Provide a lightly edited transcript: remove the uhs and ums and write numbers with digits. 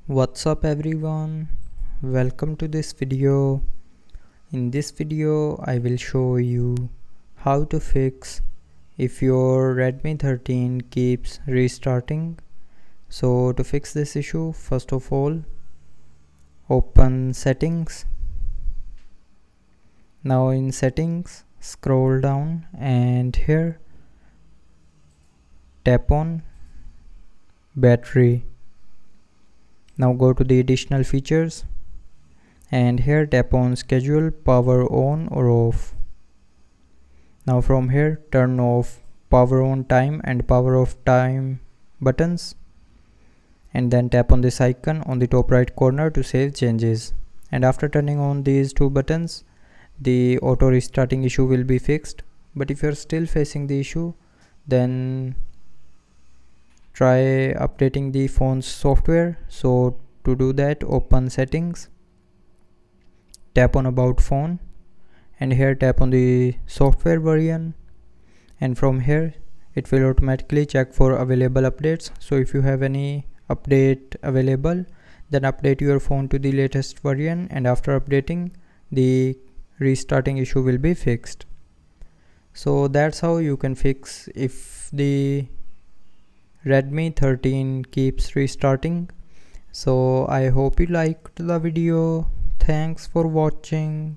What's up everyone, welcome to this video. In this video I will show you how to fix if your Redmi 13 keeps restarting. So to fix this issue, first of all open settings. Now in settings scroll down and here tap on battery. Now go to the additional features and here tap on schedule power on or off. Now from here turn off power on time and power off time buttons and then tap on this icon on the top right corner to save changes. And after turning on these two buttons, the auto restarting issue will be fixed. But if you're still facing the issue, then try updating the phone's software. So to do that, open settings, tap on about phone and here tap on the software version, and from here it will automatically check for available updates. So if you have any update available, then update your phone to the latest version, and after updating, the restarting issue will be fixed. So that's how you can fix if the Redmi 13 keeps restarting. So I hope you liked the video. Thanks for watching.